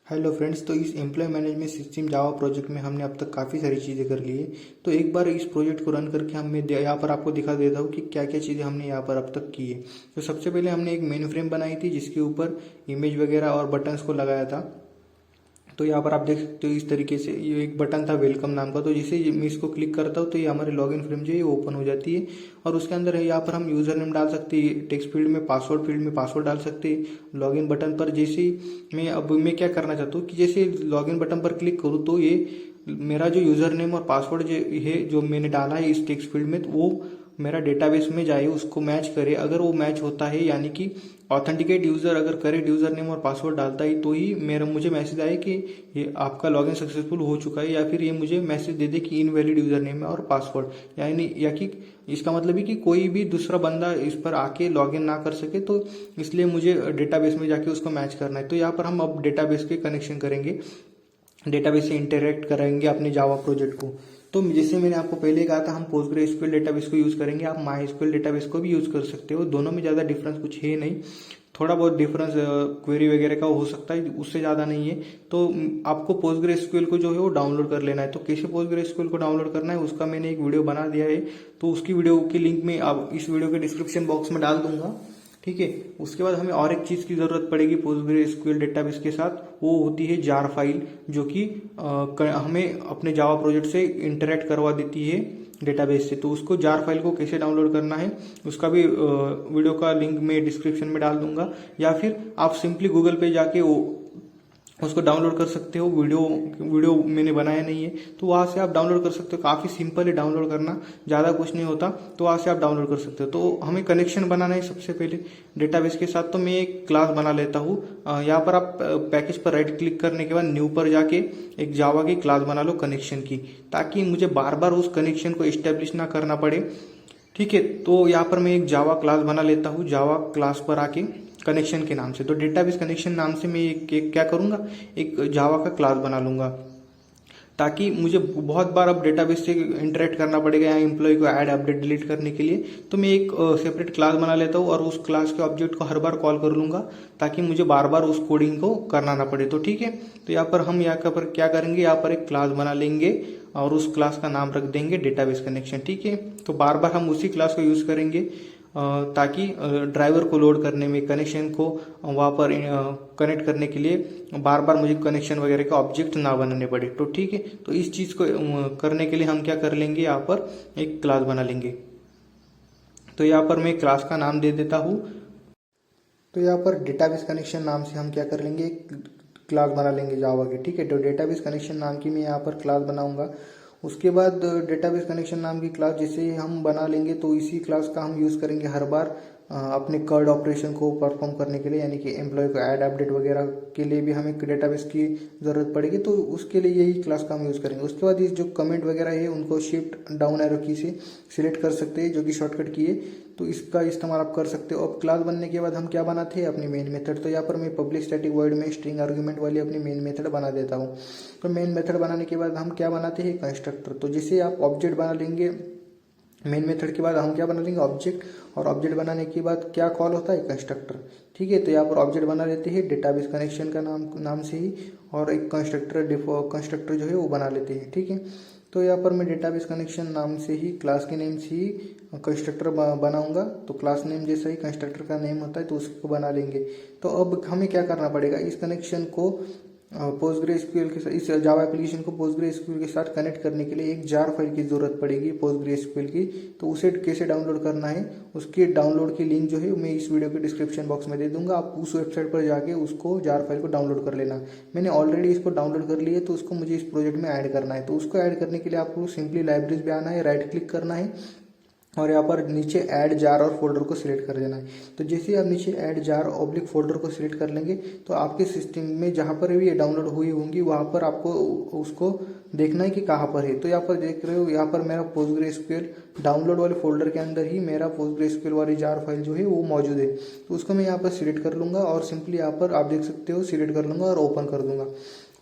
Hello friends, तो इस employ management system Java project में हमने अब तक काफ़ी सारी चीज़ें कर ली है। तो एक बार इस प्रोजेक्ट को रन करके हम मैं यहाँ पर आपको दिखा देता हूँ कि क्या क्या चीज़ें हमने यहाँ पर अब तक की है। तो सबसे पहले हमने एक मेन फ्रेम बनाई थी जिसके ऊपर इमेज वगैरह और बटन्स को लगाया था। तो यहाँ पर आप देख सकते हो इस तरीके से ये एक बटन था वेलकम नाम का। तो जैसे मैं इसको क्लिक करता हूँ तो ये हमारे लॉगिन फ्रेम जो है ओपन हो जाती है। और उसके अंदर यहाँ पर हम यूज़र नेम डाल सकते हैं, टेक्स्ट फील्ड में पासवर्ड डाल सकते हैं। लॉगिन बटन पर जैसे ही मैं क्या करना चाहता हूँ कि जैसे लॉगिन बटन पर क्लिक करूँ तो ये मेरा जो यूज़र नेम और पासवर्ड जो है जो मैंने डाला है इस टेक्स्ट फील्ड में, तो वो मेरा डेटाबेस में जाए, उसको मैच करे। अगर वो मैच होता है यानी कि ऑथेंटिकेट यूजर अगर करेक्ट यूजर नेम और पासवर्ड डालता है तो ही मुझे मैसेज आए कि ये आपका लॉगिन सक्सेसफुल हो चुका है, या फिर ये मुझे मैसेज दे दे कि इनवैलिड यूजर नेम है और पासवर्ड, यानी या कि इसका मतलब है कि कोई भी दूसरा बंदा इस पर आके लॉगिन ना कर सके। तो इसलिए मुझे डेटाबेस में जाके उसको मैच करना है। तो यहाँ पर हम अब डेटाबेस के कनेक्शन करेंगे, डेटाबेस से इंटरेक्ट करेंगे अपने जावा प्रोजेक्ट को। तो जैसे मैंने आपको पहले कहा था हम पोस्टग्रेसक्यूएल डेटाबेस को यूज करेंगे, आप माईएसक्यूएल डेटाबेस को भी यूज कर सकते हो। दोनों में ज़्यादा डिफरेंस कुछ है नहीं, थोड़ा बहुत डिफरेंस क्वेरी वगैरह का हो सकता है, उससे ज़्यादा नहीं है। तो आपको पोस्टग्रेसक्यूएल को जो है वो डाउनलोड कर लेना है। तो कैसे पोस्टग्रेसक्यूएल को डाउनलोड करना है उसका मैंने एक वीडियो बना दिया है। तो उसकी वीडियो की लिंक मैं अब इस वीडियो के डिस्क्रिप्शन बॉक्स में डाल दूंगा, ठीक है। उसके बाद हमें और एक चीज की जरूरत पड़ेगी पोस्टग्रेसक्यूएल डेटाबेस के साथ, वो होती है जार फाइल, जो कि हमें अपने जावा प्रोजेक्ट से इंटरेक्ट करवा देती है डेटाबेस से। तो उसको जार फाइल को कैसे डाउनलोड करना है उसका भी वीडियो का लिंक मैं डिस्क्रिप्शन में डाल दूंगा, या फिर आप सिंपली गूगल पे जाके उसको डाउनलोड कर सकते हो। वीडियो मैंने बनाया नहीं है तो वहां से आप डाउनलोड कर सकते हो। काफी सिंपल है डाउनलोड करना, ज्यादा कुछ नहीं होता। तो वहां से आप डाउनलोड कर सकते हो। तो हमें कनेक्शन बनाना है सबसे पहले डेटाबेस के साथ। तो मैं एक क्लास बना लेता हूँ। यहाँ पर आप पैकेज पर राइट क्लिक करने के बाद न्यू पर जाके एक जावा की क्लास बना लो कनेक्शन की, ताकि मुझे बार बार उस कनेक्शन को एस्टेब्लिश ना करना पड़े, ठीक है। तो यहाँ पर मैं एक जावा क्लास बना लेता हूँ, जावा क्लास पर आके कनेक्शन के नाम से। तो डेटाबेस कनेक्शन नाम से मैं एक क्या करूंगा, एक जावा का क्लास बना लूंगा, ताकि मुझे बहुत बार अब डेटाबेस से इंटरेक्ट करना पड़ेगा या एम्प्लॉय को ऐड अपडेट डिलीट करने के लिए। तो मैं एक सेपरेट क्लास बना लेता हूँ और उस क्लास के ऑब्जेक्ट को हर बार कॉल कर लूंगा, ताकि मुझे बार बार उस कोडिंग को करना ना पड़े। तो ठीक है, तो यहाँ पर हम यहाँ पर क्या करेंगे, यहाँ पर एक क्लास बना लेंगे और उस क्लास का नाम रख देंगे डेटाबेस कनेक्शन, ठीक है। तो बार बार हम उसी क्लास को यूज करेंगे ताकि ड्राइवर को लोड करने में, कनेक्शन को वहाँ पर कनेक्ट करने के लिए बार बार मुझे कनेक्शन वगैरह का ऑब्जेक्ट ना बनाने पड़े। तो ठीक है, तो इस चीज़ को करने के लिए हम क्या कर लेंगे, यहाँ पर एक क्लास बना लेंगे। तो यहाँ पर मैं क्लास का नाम दे देता हूँ। तो यहाँ पर डेटाबेस कनेक्शन नाम से हम क्या कर लेंगे, एक क्लास बना लेंगे जावा के, ठीक है। तो डेटाबेस कनेक्शन नाम की मैं यहाँ पर क्लास बनाऊंगा। उसके बाद डेटाबेस कनेक्शन नाम की क्लास जैसे हम बना लेंगे तो इसी क्लास का हम यूज़ करेंगे हर बार अपने कर्ड ऑपरेशन को परफॉर्म करने के लिए, यानी कि एम्प्लॉय को ऐड अपडेट वगैरह के लिए भी हमें डेटाबेस की ज़रूरत पड़ेगी। तो उसके लिए यही क्लास का हम यूज़ करेंगे। उसके बाद इस जो कमेंट वगैरह है उनको शिफ्ट डाउन एरो की से सिलेक्ट कर सकते हैं, जो कि शॉर्टकट की है। तो इसका इस्तेमाल आप कर सकते हो। अब क्लास बनने के बाद हम क्या बनाते हैं, अपनी मेन मेथड। तो यहाँ पर मैं पब्लिक स्टैटिक वॉइड में स्ट्रिंग आर्गुमेंट वाली अपनी मेन मेथड बना देता हूँ। तो मेन मेथड बनाने के बाद हम क्या बनाते हैं, कंस्ट्रक्टर। तो जैसे आप ऑब्जेक्ट बना लेंगे मेन मेथड के बाद हम क्या बना लेंगे, ऑब्जेक्ट। और ऑब्जेक्ट बनाने के बाद क्या कॉल होता है, कंस्ट्रक्टर, ठीक है। तो यहाँ पर ऑब्जेक्ट बना लेते हैं डेटाबेस कनेक्शन का नाम से ही, और एक कंस्ट्रक्टर जो है वो बना लेते हैं, ठीक है। तो यहाँ पर मैं डेटाबेस कनेक्शन नाम से ही, क्लास के नेम से ही कंस्ट्रक्टर बनाऊंगा। तो क्लास नेम जैसा ही कंस्ट्रक्टर का नेम होता है तो उसको बना लेंगे। तो अब हमें क्या करना पड़ेगा, इस कनेक्शन को पोस्टग्रेसक्यूएल के साथ, इस जावा एप्लीकेशन को पोस्टग्रेसक्यूएल के साथ कनेक्ट करने के लिए एक जार फाइल की जरूरत पड़ेगी पोस्टग्रेसक्यूएल की। तो उसे कैसे डाउनलोड करना है, उसके डाउनलोड की लिंक जो है मैं इस वीडियो के डिस्क्रिप्शन बॉक्स में दे दूंगा। आप उस वेबसाइट पर जाके उसको जार फाइल को डाउनलोड कर लेना। मैंने ऑलरेडी इसको डाउनलोड कर लिया है, तो उसको मुझे इस प्रोजेक्ट में ऐड करना है। तो उसको ऐड करने के लिए आपको सिंपली लाइब्रेरीज पे आना है, राइट क्लिक करना है और यहाँ पर नीचे ऐड जार और फोल्डर को सिलेक्ट कर देना है। तो जैसे ही आप नीचे ऐड जार ऑब्लिक फोल्डर को सिलेक्ट कर लेंगे तो आपके सिस्टम में जहाँ पर भी ये डाउनलोड हुई होंगी वहाँ पर आपको उसको देखना है कि कहाँ पर है। तो यहाँ पर देख रहे हो, यहाँ पर मेरा पोस्टग्रेसक्यूएल डाउनलोड वाले फोल्डर के अंदर ही मेरा पोस्टग्रेसक्यूएल वाली जार फाइल जो है वो मौजूद है। तो उसको मैं यहाँ पर सिलेक्ट कर लूंगा और सिंपली यहाँ पर आप देख सकते हो सिलेक्ट कर लूंगा और ओपन कर दूंगा।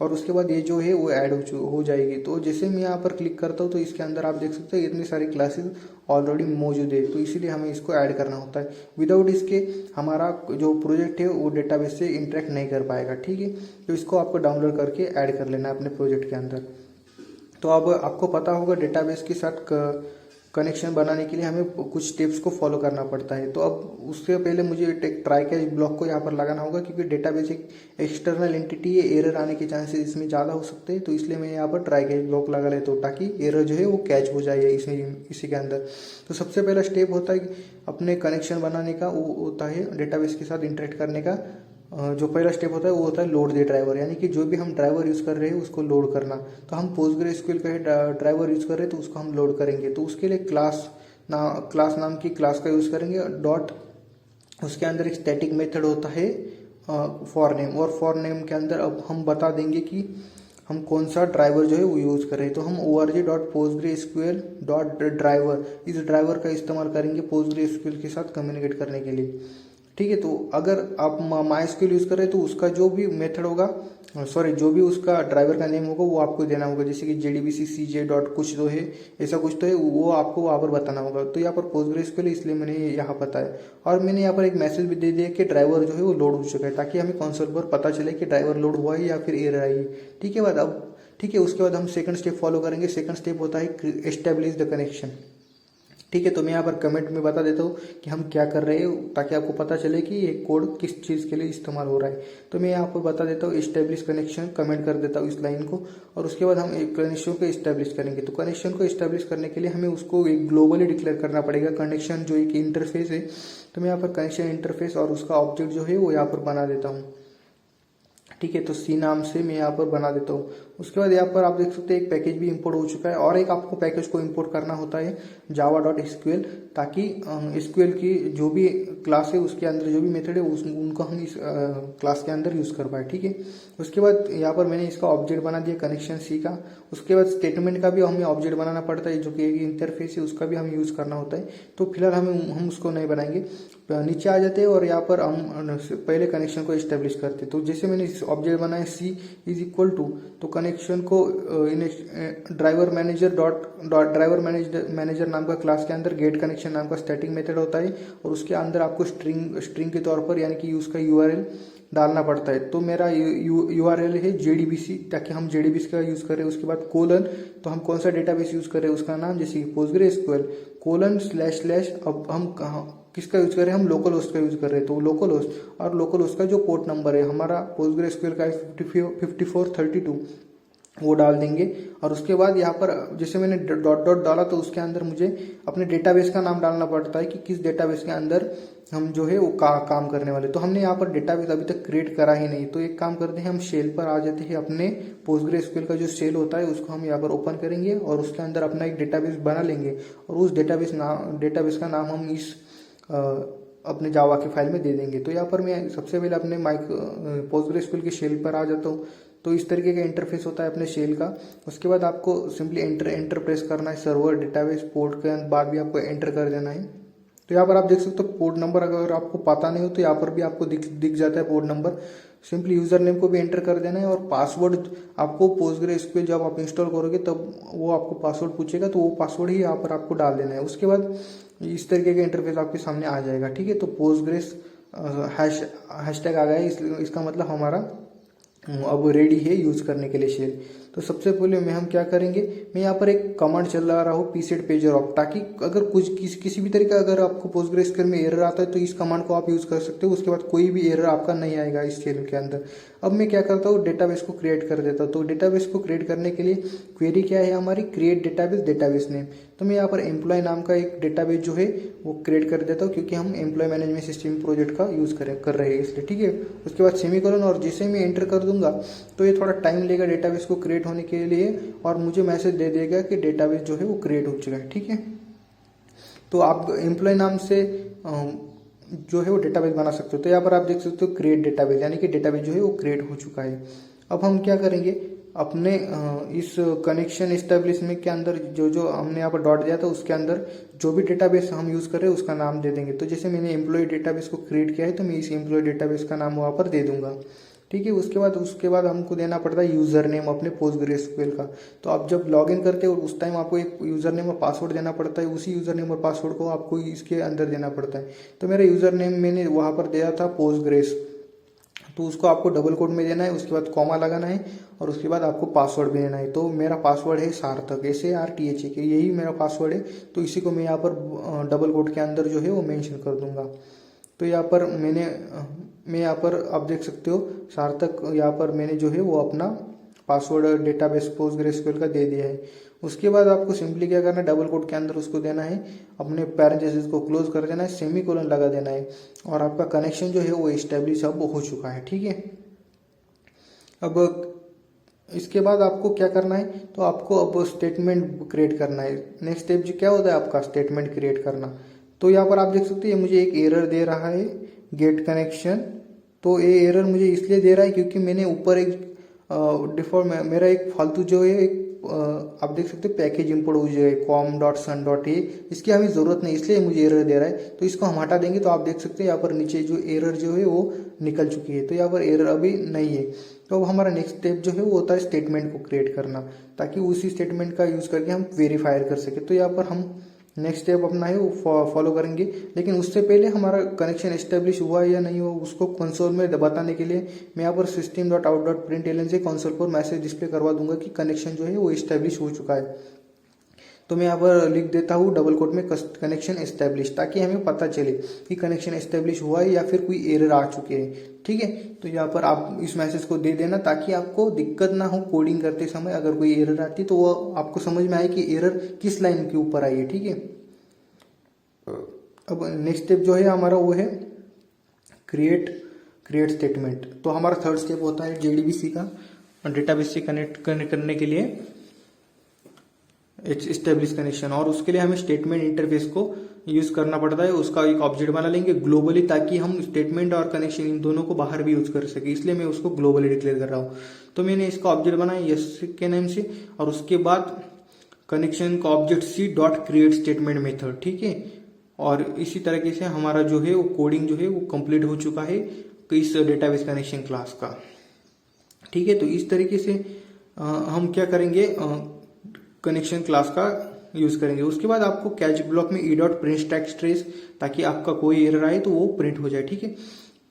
और उसके बाद ये जो है वो ऐड हो जाएगी। तो जैसे मैं यहाँ पर क्लिक करता हूँ तो इसके अंदर आप देख सकते हो इतनी सारी क्लासेस ऑलरेडी मौजूद है, तो इसीलिए हमें इसको ऐड करना होता है। विदाउट इसके हमारा जो प्रोजेक्ट है वो डेटाबेस से इंटरेक्ट नहीं कर पाएगा, ठीक है। तो इसको आपको डाउनलोड करके ऐड कर लेना है अपने प्रोजेक्ट के अंदर। तो अब आपको पता होगा डेटाबेस के साथ कनेक्शन बनाने के लिए हमें कुछ स्टेप्स को फॉलो करना पड़ता है। तो अब उससे पहले मुझे एक ट्राई कैच ब्लॉक को यहाँ पर लगाना होगा, क्योंकि डेटाबेस एक एक्सटर्नल एंटिटी है, एरर आने के चांसेस इसमें ज़्यादा हो सकते हैं। तो इसलिए मैं यहाँ पर ट्राई कैच ब्लॉक लगा लेता हूँ ताकि एरर जो है वो कैच हो जाए इसी के अंदर। तो सबसे पहला स्टेप होता है कि अपने कनेक्शन बनाने का, वो होता है डेटाबेस के साथ इंटरेक्ट करने का। जो पहला स्टेप होता है वो होता है लोड द ड्राइवर, यानी कि जो भी हम ड्राइवर यूज़ कर रहे हैं उसको लोड करना। तो हम पोस्टग्रेसक्यूएल का ड्राइवर यूज़ कर रहे हैं तो उसको हम लोड करेंगे। तो उसके लिए क्लास नाम की क्लास का यूज़ करेंगे, डॉट उसके अंदर एक स्टैटिक मेथड होता है फॉर नेम, और फॉर नेम के अंदर अब हम बता देंगे कि हम कौन सा ड्राइवर जो है वो यूज़ करें। तो हम org.postgresql.driver इस ड्राइवर का इस्तेमाल करेंगे पोस्टग्रेसक्यूएल के साथ कम्युनिकेट करने के लिए, ठीक है। तो अगर आप माइस्क्यूएल यूज़ कर रहे हैं तो उसका जो भी मेथड होगा, जो भी उसका ड्राइवर का नेम होगा वो आपको देना होगा, जैसे कि JDBC CJ डॉट कुछ तो है, ऐसा कुछ तो है, वो आपको वहाँ पर बताना होगा। तो यहाँ पर पोस्टग्रेसक्यूएल इसलिए मैंने यहाँ बताया, और मैंने यहाँ पर एक मैसेज भी दे दिया कि ड्राइवर जो है वो लोड हो चुका है, ताकि हमें कंसोल पर पता चले कि ड्राइवर लोड हुआ है या फिर एरर आई है, ठीक है। ठीक है, उसके बाद हम सेकंड स्टेप फॉलो करेंगे। सेकंड स्टेप होता है एस्टेब्लिश द कनेक्शन, ठीक है। तो मैं यहाँ पर कमेंट में बता देता हूँ कि हम क्या कर रहे हैं, ताकि आपको पता चले कि ये कोड किस चीज़ के लिए इस्तेमाल हो रहा है। तो मैं यहाँ पर बता देता हूँ एस्टेब्लिश कनेक्शन, कमेंट कर देता हूँ इस लाइन को, और उसके बाद हम एक कनेक्शन को इस्टेब्लिश करेंगे। तो कनेक्शन को इस्टेब्लिश करने के लिए हमें उसको एक ग्लोबली डिक्लेयर करना पड़ेगा, कनेक्शन जो एक इंटरफेस है। तो मैं यहाँ पर कनेक्शन इंटरफेस और उसका ऑब्जेक्ट जो है वो यहाँ पर बना देता हूँ, ठीक है। तो सी नाम से मैं यहाँ पर बना देता हूँ। उसके बाद यहाँ पर आप देख सकते हैं एक पैकेज भी इंपोर्ट हो चुका है, और एक आपको पैकेज को इंपोर्ट करना होता है java.sql, ताकि SQL की जो भी क्लास है उसके अंदर जो भी मेथड है उनको हम इस क्लास के अंदर यूज़ कर पाए, ठीक है। उसके बाद यहाँ पर मैंने इसका ऑब्जेक्ट बना दिया कनेक्शन सी का। उसके बाद स्टेटमेंट का भी हमें ऑब्जेक्ट बनाना पड़ता है, जो कि एक इंटरफेस है, उसका भी हम यूज़ करना होता है। तो फिलहाल हम उसको नहीं बनाएंगे, नीचे आ जाते हैं और यहाँ पर हम पहले कनेक्शन को इस्टेब्लिश करते हैं। तो जैसे मैंने ऑब्जेक्ट बनाया C इज इक्वल टू, तो कनेक्शन को ड्राइवर मैनेजर नाम का क्लास के अंदर गेट कनेक्शन नाम का स्टैटिक मेथड होता है, और उसके अंदर आपको स्ट्रिंग के तौर पर यानी कि उसका URL डालना पड़ता है। तो मेरा URL है JDBC, ताकि हम JDBC का यूज़ करें। उसके बाद कोलन, तो हम कौन सा डेटाबेस यूज़ करें उसका नाम, जैसे कि PostgreSQL कोलन // अब हम कहाँ किसका यूज़ कर रहे हैं, हम लोकल होस्ट का यूज़ कर रहे हैं। तो लोकल होस्ट, और लोकल होस्ट का जो पोर्ट नंबर है हमारा PostgreSQL का 5432 वो डाल देंगे। और उसके बाद यहाँ पर जैसे मैंने डॉट डॉट डाला, तो उसके अंदर मुझे अपने डेटाबेस का नाम डालना पड़ता है कि किस डेटाबेस के अंदर हम जो है वो काम करने वाले। तो हमने यहाँ पर डेटाबेस अभी तक क्रिएट करा ही नहीं, तो एक काम करते हैं, हम शेल पर आ जाते हैं। अपने PostgreSQL का जो शेल होता है उसको हम यहाँ पर ओपन करेंगे, और उसके अंदर अपना एक डेटाबेस बना लेंगे, और उस डेटाबेस का नाम हम इस अपने जावा की फाइल में दे देंगे। तो यहाँ पर मैं सबसे पहले अपने PostgreSQL के शेल पर आ जाता हूँ। तो इस तरीके का इंटरफेस होता है अपने शेल का। उसके बाद आपको सिंपली एंटर प्रेस करना है, सर्वर डेटाबेस पोर्ट के बाद भी आपको एंटर कर देना है। तो यहाँ पर आप देख सकते हो पोर्ट नंबर, अगर आपको पता नहीं हो तो यहाँ पर भी आपको दिख जाता है port number. Simply user name को भी एंटर कर देना है, और पासवर्ड आपको PostgreSQL जब आप इंस्टॉल करोगे तब वो आपको पासवर्ड पूछेगा, तो वो पासवर्ड ही यहाँ पर आपको डाल देना है। उसके बाद इस तरीके का इंटरफेस आपके सामने आ जाएगा, ठीक है। तो पोस्टग्रेस हैशटैग आ गया, इसका मतलब हमारा अब रेडी है यूज़ करने के लिए शेल। तो सबसे पहले हम क्या करेंगे, मैं यहाँ पर एक कमांड चला रहा हूँ pset pager off, ताकि अगर किसी भी तरीका अगर आपको PostgreSQL में एरर आता है तो इस कमांड को आप यूज़ कर सकते हो। उसके बाद कोई भी एरर आपका नहीं आएगा इस शेल के अंदर। अब मैं क्या करता हूँ, डेटाबेस को क्रिएट कर देता हूँ। तो डेटाबेस को क्रिएट करने के लिए क्वेरी क्या है हमारी, क्रिएट डेटाबेस नेम। तो मैं यहाँ पर एम्प्लॉय नाम का एक डेटाबेस जो है वो क्रिएट कर देता हूँ, क्योंकि हम एम्प्लॉय मैनेजमेंट सिस्टम प्रोजेक्ट का यूज़ कर रहे हैं इसलिए, ठीक है। उसके बाद सेमीकोलन, और जैसे मैं एंटर कर दूंगा तो ये थोड़ा टाइम लेगा डेटाबेस को क्रिएट होने के लिए, और मुझे मैसेज दे देगा कि डेटाबेस जो है वो क्रिएट हो चुका है, ठीक है। तो आप एम्प्लॉय नाम से जो है वो डेटाबेस बना सकते हो। तो यहाँ पर आप देख सकते हो क्रिएट डेटाबेस, यानी कि डेटाबेस जो है वो क्रिएट हो चुका है। अब हम क्या करेंगे, अपने इस कनेक्शन एस्टेब्लिशमेंट के अंदर जो हमने यहाँ पर डॉट दिया था उसके अंदर जो भी डेटाबेस हम यूज़ कर रहे हैं उसका नाम दे देंगे। तो जैसे मैंने एम्प्लॉय डेटाबेस को क्रिएट किया है, तो मैं इस एम्प्लॉय डेटाबेस का नाम वहाँ पर दे दूंगा, ठीक है। उसके बाद हमको देना पड़ता है यूज़र नेम अपने पोस्टग्रेसक्यूएल का। तो आप जब लॉगिन करते हो उस टाइम आपको एक यूज़र नेम और पासवर्ड देना पड़ता है, उसी यूज़र नेम और पासवर्ड को आपको इसके अंदर देना पड़ता है। तो मेरा यूज़र नेम मैंने वहाँ पर दिया था पोस्टग्रेस, तो उसको आपको डबल कोट में देना है, उसके बाद कॉमा लगाना है और उसके बाद आपको पासवर्ड भी देना है। तो मेरा पासवर्ड है सार्थक, SARTHK, यही मेरा पासवर्ड है। तो इसी को मैं यहाँ पर डबल कोट के अंदर जो है वो मेंशन कर दूंगा। तो यहाँ पर मैं यहाँ पर आप देख सकते हो सार्थक, यहाँ पर मैंने जो है वो अपना पासवर्ड डेटाबेस पोस्टग्रेसक्यूएल का दे दिया है। उसके बाद आपको सिंपली क्या करना है, डबल कोट के अंदर उसको देना है, अपने पैरेंथेसिस को क्लोज कर देना है, सेमीकोलन लगा देना है और आपका कनेक्शन जो है वो एस्टेब्लिश अब हो चुका है। ठीक है। अब इसके बाद आपको क्या करना है, तो आपको अब स्टेटमेंट क्रिएट करना है। नेक्स्ट स्टेप जो क्या होता है आपका, स्टेटमेंट क्रिएट करना। तो यहाँ पर आप देख सकते हैं मुझे एक एरर दे रहा है गेट कनेक्शन। तो ये एरर मुझे इसलिए दे रहा है क्योंकि मैंने ऊपर एक डिफॉल्ट मेरा एक फालतू जो है एक आप देख सकते हैं पैकेज इंपोर्ट हो जाए com.sun.a, इसकी हमें ज़रूरत नहीं, इसलिए मुझे एरर दे रहा है। तो इसको हम हटा देंगे तो आप देख सकते हैं यहाँ पर नीचे जो एरर जो है वो निकल चुकी है। तो यहाँ पर एरर अभी नहीं है। तो अब हमारा नेक्स्ट स्टेप जो है वो होता है स्टेटमेंट को क्रिएट करना, ताकि उसी स्टेटमेंट का यूज़ करके हम वेरीफायर कर सके। तो यहाँ पर हम नेक्स्ट स्टेप अपना है वो फॉलो करेंगे, लेकिन उससे पहले हमारा कनेक्शन एस्टेब्लिश हुआ या नहीं हुआ उसको कंसोल में बताने के लिए मैं यहाँ पर system.out.println से कंसोल पर मैसेज डिस्प्ले करवा दूंगा कि कनेक्शन जो है वो एस्टेब्लिश हो चुका है। तो मैं यहाँ पर लिख देता हूँ डबल कोट में कनेक्शन एस्टेब्लिश, ताकि हमें पता चले कि कनेक्शन एस्टेब्लिश हुआ है या फिर कोई एरर आ चुके हैं। ठीक है। तो यहाँ पर आप इस मैसेज को दे देना ताकि आपको दिक्कत ना हो कोडिंग करते समय। अगर कोई एरर आती तो वो आपको समझ में आए कि एरर किस लाइन के ऊपर आई है। ठीक है। अब नेक्स्ट स्टेप जो है हमारा वो है क्रिएट स्टेटमेंट। तो हमारा थर्ड स्टेप होता है JDBC का डेटाबेस से कनेक्ट करने के लिए एस्टेब्लिश कनेक्शन, और उसके लिए हमें स्टेटमेंट इंटरफेस को यूज करना पड़ता है। उसका एक ऑब्जेक्ट बना लेंगे ग्लोबली, ताकि हम स्टेटमेंट और कनेक्शन इन दोनों को बाहर भी यूज कर सके, इसलिए मैं उसको ग्लोबली डिक्लेयर कर रहा हूँ। तो मैंने इसका ऑब्जेक्ट बनाया यस के नाम से, और उसके बाद कनेक्शन का ऑब्जेक्ट C.create स्टेटमेंट मेथड। ठीक है। और इसी तरीके से हमारा जो है वो कोडिंग जो है वो कंप्लीट हो चुका है इस डेटाबेस कनेक्शन क्लास का। ठीक है। तो इस तरीके से हम क्या करेंगे, कनेक्शन क्लास का यूज करेंगे। उसके बाद आपको कैच ब्लॉक में e.print ताकि आपका कोई एरर आए तो वो प्रिंट हो जाए। ठीक है।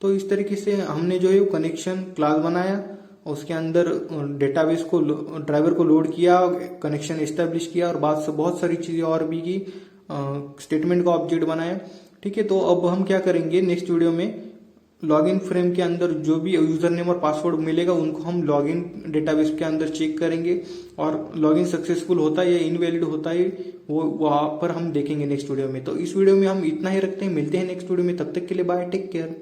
तो इस तरीके से हमने जो है वो कनेक्शन क्लास बनाया, उसके अंदर डेटाबेस को ड्राइवर को लोड किया, कनेक्शन एस्टेब्लिश किया और बहुत सारी चीजें और भी की, स्टेटमेंट का ऑब्जेक्ट बनाया। ठीक है। तो अब हम क्या करेंगे नेक्स्ट वीडियो में, लॉगिन फ्रेम के अंदर जो भी यूजर नेम और पासवर्ड मिलेगा उनको हम लॉगिन डेटाबेस के अंदर चेक करेंगे, और लॉगिन सक्सेसफुल होता है या इनवैलिड होता है वो वहां पर हम देखेंगे नेक्स्ट वीडियो में। तो इस वीडियो में हम इतना ही रखते हैं, मिलते हैं नेक्स्ट वीडियो में, तब तक के लिए बाय, टेक केयर।